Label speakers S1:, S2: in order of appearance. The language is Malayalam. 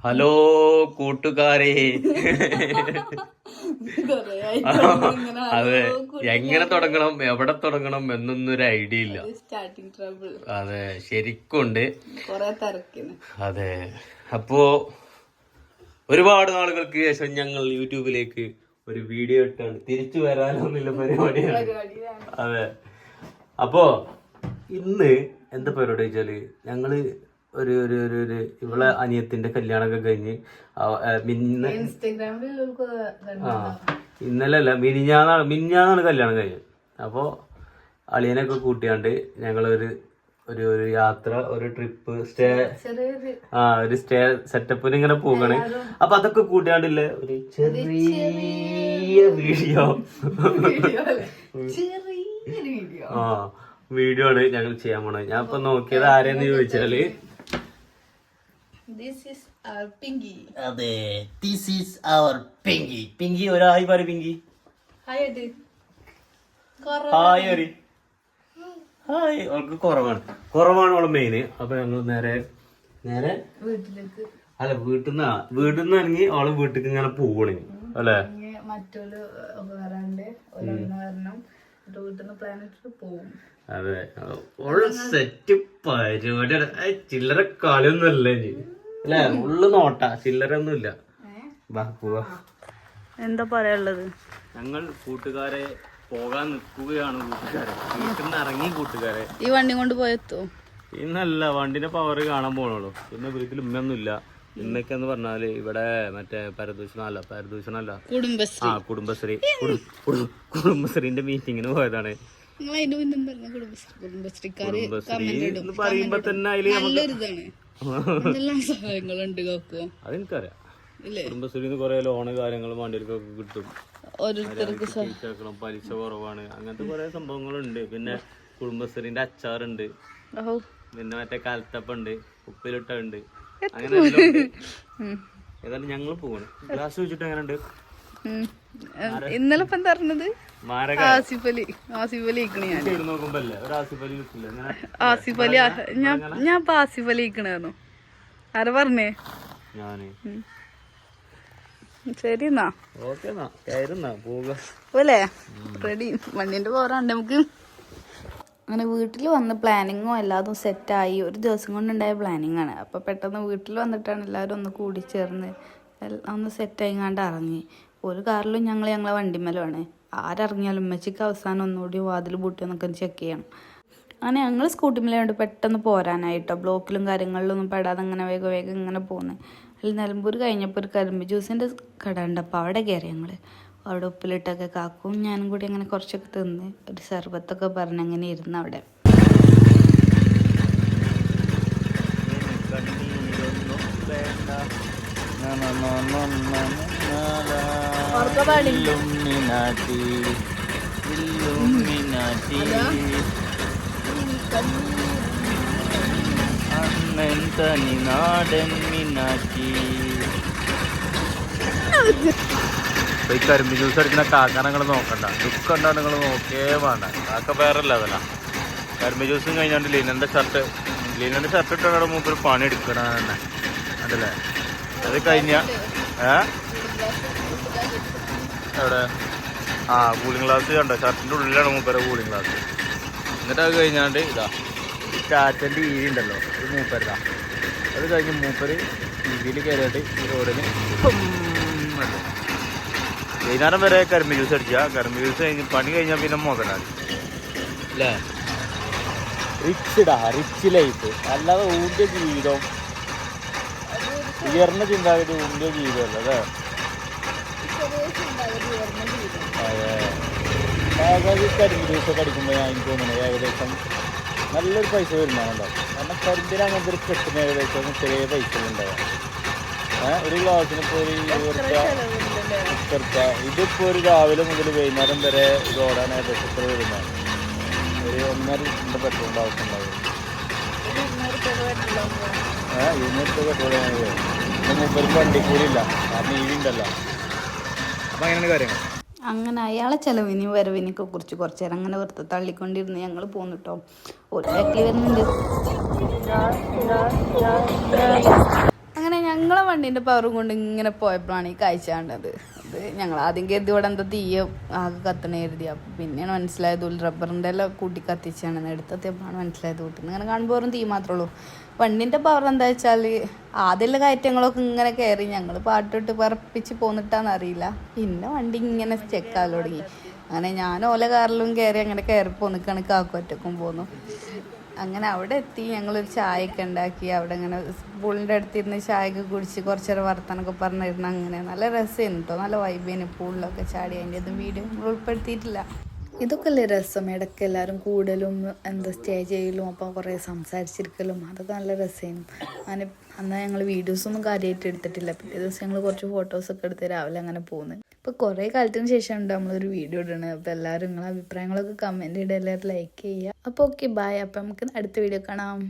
S1: ഹലോ കൂട്ടുകാരെ. അതെ, എങ്ങനെ തുടങ്ങണം എവിടെ തുടങ്ങണം എന്നൊന്നും ഒരു ഐഡിയ ഇല്ല. അതെ, ശരിക്കുണ്ട്. അതെ, അപ്പോ ഒരുപാട് നാളുകൾക്ക് ശേഷം ഞങ്ങൾ യൂട്യൂബിലേക്ക് ഒരു വീഡിയോ ഇട്ടാണ്. തിരിച്ചു വരാനൊന്നുമില്ല പരിപാടിയാണ്. അതെ, അപ്പോ ഇന്ന് എന്താ പരിപാടി വെച്ചാല് ഞങ്ങള് ഒരു ഒരു ഒരു ഒരു ഇവളെ അനിയത്തിന്റെ കല്യാണമൊക്കെ കഴിഞ്ഞ് ഇന്നലെ അല്ല മിനിഞ്ഞാന്നാണ് കല്യാണം കഴിഞ്ഞത്. അപ്പോ അളിയനൊക്കെ കൂട്ടിയാണ്ട് ഞങ്ങളൊരു ഒരു ഒരു യാത്ര, ഒരു ട്രിപ്പ്, ഒരു സ്റ്റേ സെറ്റപ്പിന് ഇങ്ങനെ പോകണേ. അപ്പൊ അതൊക്കെ കൂട്ടിയാണ്ടില്ലേ ഒരു ചെറിയ വീഡിയോ ആണ് ഞങ്ങൾ ചെയ്യാൻ പോണത്. ഞാൻ ഇപ്പൊ നോക്കിയത് ആരെന്ന് ചോദിച്ചാല് അതെ, ദിസ് ഈസ് അവർ പിങ്കി. പിങ്കി ഒരായി പറ. പിങ്കി ഹായ്. ഹായ്. അവൾക്ക് കുറവാണ് അവള് മെയിന്. അപ്പൊ ഞങ്ങൾ നേരെ അല്ല വീട്ടിന്ന് ഇറങ്ങി അവള് വീട്ടിലേക്ക് ഇങ്ങനെ പോവണേ അല്ലെ. അതെ, ഓള് സെറ്റ് പരിപാടിയാണ്. ചില്ലറ കളിയൊന്നും അല്ലേ അല്ലെ, ഉള്ളു നോട്ട, ചില്ലറ ഒന്നും ഇല്ല. പോവാ. എന്താ പറയാനുള്ളത്? ഞങ്ങൾ കൂട്ടുകാരെ പോകാൻ നിൽക്കുകയാണ്. കൂട്ടുകാരെ വീട്ടിൽ നിന്ന് ഇറങ്ങി. കൂട്ടുകാരെ ഈ വണ്ടി കൊണ്ട് പോയെത്തോ? ഇന്നല്ല, വണ്ടിന്റെ പവർ കാണാൻ പോണുള്ളൂ. പിന്നെ വീട്ടിൽ ഉമ്മയൊന്നുമില്ല. ഉമ്മയ്ക്കെന്ന് പറഞ്ഞാല് ഇവിടെ മറ്റേ പരദൂഷണല്ല കുടുംബശ്രീന്റെ മീറ്റിങ്ങിന് പോയതാണ്. കുടുംബശ്രീ എന്ന് പറയുമ്പോ തന്നെ അതില് അതെനിക്കറിയാം. കുടുംബശ്രീന്ന് കുറെ ലോണ് കാര്യങ്ങളും വണ്ടികൾക്കൊക്കെ കിട്ടും. പലിശ കുറവാണ്, അങ്ങനത്തെ കുറെ സംഭവങ്ങളുണ്ട്. പിന്നെ കുടുംബശ്രീന്റെ അച്ചാറുണ്ട്, പിന്നെ മറ്റേ കലത്തപ്പുണ്ട്, ഉപ്പിലിട്ടുണ്ട്, അങ്ങനെ ഏതായാലും ഞങ്ങൾ പോകണം. ഗ്ലാസ് വെച്ചിട്ട് എങ്ങനെ ഉണ്ട്? ഇന്നലെ ഇപ്പൊ എന്താ പറഞ്ഞത്? ആസിഫലി ഞാൻ ആസിഫലി ഇരിക്കണു. ആരാ പറഞ്ഞേ? ഞാന്. ശരി എന്നാ, പോലെ റെഡി. വണ്ടിന്റെ പോരാണ്ട് നമുക്ക്. അങ്ങനെ വീട്ടിൽ വന്ന് പ്ലാനിങ്ങും എല്ലാതും സെറ്റായി. ഒരു ദിവസം കൊണ്ടുണ്ടായ പ്ലാനിങ് ആണ്. അപ്പോൾ പെട്ടെന്ന് വീട്ടിൽ വന്നിട്ടാണ് എല്ലാവരും ഒന്ന് കൂടിച്ചേർന്ന് ഒന്ന് സെറ്റായിങ്ങാണ്ട് ഇറങ്ങി. ഒരു കാറിലും ഞങ്ങളെ വണ്ടിമേലുമാണ്. ആരിറങ്ങിയാലും ഉമ്മച്ചിക്ക് അവസാനം ഒന്നുകൂടി വാതിൽ പൂട്ടിയൊന്നൊക്കെ ചെക്ക് ചെയ്യണം. അങ്ങനെ ഞങ്ങൾ സ്കൂട്ടിമേലുണ്ട് പെട്ടെന്ന് പോരാനായിട്ടോ. ബ്ലോക്കിലും കാര്യങ്ങളിലൊന്നും പെടാതെ അങ്ങനെ വേഗം ഇങ്ങനെ പോകുന്നത്. അതിൽ നിലമ്പൂർ കഴിഞ്ഞപ്പോൾ ഒരു കരിമ്പ് ജ്യൂസിൻ്റെ കട ഉണ്ട്. അപ്പോൾ അവിടെ കയറി ഞങ്ങൾ. അവിടെ ഉപ്പിലിട്ടൊക്കെ കാക്കും ഞാനും കൂടി അങ്ങനെ കുറച്ചൊക്കെ തിന്ന് ഒരു സർബത്തൊക്കെ പറഞ്ഞ് അങ്ങനെ ഇരുന്ന് അവിടെ.
S2: ഈ കരിമ്പ് ജ്യൂസ് അടിക്കുന്ന കാക്കാനെ നിങ്ങൾ നോക്കണ്ട, ദുഃഖം ഉണ്ടാ നിങ്ങൾ നോക്കേ വേണ്ട. കാക്ക വേറല്ല അതല്ല. കരിമ്പ് ജ്യൂസും കഴിഞ്ഞാണ്ട് ലീനന്റെ ഷർട്ട് ഇട്ടാണ് മൂപ്പര് പണി എടുക്കണ തന്നെ അതല്ലേ. അത് കഴിഞ്ഞ എവിടെ കൂളിംഗ് ഗ്ലാസ് കണ്ടോ? ഷർട്ടിന്റെ ഉള്ളിലാണ് മൂപ്പര കൂളിംഗ് ഗ്ലാസ്. എന്നിട്ട് അത് കഴിഞ്ഞാണ്ട് ഇതാ ടാറ്റൻ്റെ ഇ വി ഉണ്ടല്ലോ, ഇത് മൂപ്പരതാ. അത് കഴിഞ്ഞ് മൂപ്പര് ടി വിയിൽ കയറിയിട്ട് ഈ റോഡിന് വൈകുന്നേരം വരെ കരിമ്പ് ജ്യൂസ് അടിക്കുക. കരിമ്പ് ജ്യൂസ് കഴിഞ്ഞ് പണി കഴിഞ്ഞാൽ പിന്നെ മുതലാളി അല്ലേ. റിച്ച് ലൈഫ്, അല്ലാതെ ഊണ്ടിയ ജീവിതം, ഉയർന്ന ചിന്താഗതി, ഊണ്ടിയ ജീവിതമല്ല അല്ലേ. അതെ, കരിമ്പ് ജ്യൂസൊക്കെ അടിക്കുമ്പോൾ എനിക്ക് തോന്നുന്നത് ഏകദേശം നല്ലൊരു പൈസ വരുമാനമുണ്ടാവും. കാരണം കരിമ്പിന് അങ്ങനത്തെ ഒരു കെട്ടുന്ന ഏകദേശം ചെറിയ പൈസ ഉണ്ടാവും. ഒരു ഗ്ലാസിന് ഇപ്പോൾ ഒരു 20 ഇതിപ്പോൾ ഒരു രാവിലെ മുതൽ വൈകുന്നേരം വരെ ഇത് ഓടാൻ ഏകദേശം എത്ര വരുന്നതാണ്? ഒരു 1.5 ലിറ്ററിൻ്റെ പെട്രോളിൻ്റെ ആവശ്യം ഉണ്ടാവും. 200 രൂപ പെട്രോൾ പോകും. പിന്നെ മുമ്പ് വണ്ടിക്കൂലില്ല, കാരണം ഇ വി ഉണ്ടല്ലോ. അപ്പം അങ്ങനെയാണ് കാര്യങ്ങൾ.
S3: അങ്ങനെ അയാളെ ചിലവിനും വരവിനൊക്കെ കുറിച്ച് കുറച്ച് നേരം അങ്ങനെ വെറുതെ തള്ളിക്കൊണ്ടിരുന്ന് ഞങ്ങൾ പോന്നു കേട്ടോ. ഒരു ബാക്കിൽ വരുന്നുണ്ട്. അങ്ങനെ ഞങ്ങളെ
S1: വണ്ടീൻ്റെ പവറും കൊണ്ട് ഇങ്ങനെ പോയപ്പോഴാണ് ഈ കാഴ്ച കണ്ടത്. അത് ഞങ്ങൾ ആദ്യം കരുതി ഇവിടെ എന്താ തീയ ആകെ കത്തണ കരുതി. അപ്പം പിന്നെയാണ് മനസ്സിലായത് റബ്ബറിൻ്റെ എല്ലാം കൂട്ടി കത്തിച്ചാണെന്ന്. എടുത്തെത്തിയപ്പോഴാണ് മനസ്സിലായത് കൂട്ടുന്നത്. ഇങ്ങനെ കാണുമ്പോൾ വെറും തീ മാത്രമേ ഉള്ളൂ. വണ്ടീൻ്റെ പവർ എന്താ വെച്ചാൽ ആദ്യമുള്ള കയറ്റങ്ങളൊക്കെ ഇങ്ങനെ കയറി ഞങ്ങൾ പാട്ടിട്ട് പറപ്പിച്ച് പോന്നിട്ടാന്ന് അറിയില്ല. പിന്നെ വണ്ടി ഇങ്ങനെ ചെക്കാൻ തുടങ്ങി. അങ്ങനെ ഞാൻ ഓല കാറിലും കയറി അങ്ങനെ കയറി പോന്നിക്കാണ് കാക്കൊറ്റക്കും പോന്നു. അങ്ങനെ അവിടെ എത്തി ഞങ്ങളൊരു ചായയൊക്കെ ഉണ്ടാക്കി. അവിടെ ഇങ്ങനെ പൂളിൻ്റെ അടുത്തിരുന്ന് ചായയൊക്കെ കുടിച്ച് കുറച്ച് നേരം വർത്താനൊക്കെ പറഞ്ഞിരുന്നു. അങ്ങനെ നല്ല രസമായിരുന്നു കേട്ടോ, നല്ല വൈബേന്. പൂളിലൊക്കെ ചാടി അതിൻ്റെ ഒന്നും വീഡിയോ നമ്മൾ ഉൾപ്പെടുത്തിയിട്ടില്ല. ഇതൊക്കെ അല്ലേ രസം, ഇടയ്ക്ക് എല്ലാവരും കൂടലും എന്താ സ്റ്റേ ചെയ്യലും അപ്പം കുറേ സംസാരിച്ചിരിക്കലും അതൊക്കെ നല്ല രസമായിരുന്നു. അങ്ങനെ അന്ന് ഞങ്ങൾ വീഡിയോസൊന്നും കാര്യമായിട്ട് എടുത്തിട്ടില്ല. പിറ്റേ ദിവസം ഞങ്ങൾ കുറച്ച് ഫോട്ടോസൊക്കെ എടുത്ത് രാവിലെ അങ്ങനെ പോകുന്നത്. ഇപ്പോൾ കുറേ കാലത്തിന് ശേഷമുണ്ട് നമ്മളൊരു വീഡിയോ ഇടണത്. അപ്പോൾ എല്ലാവരും നിങ്ങളുടെ അഭിപ്രായങ്ങളൊക്കെ കമൻറ്റ് ചെയ്യുക, എല്ലാവരും ലൈക്ക് ചെയ്യുക. അപ്പോൾ ഓക്കെ ബൈ. അപ്പോൾ നമുക്ക് അടുത്ത വീഡിയോ കാണാം.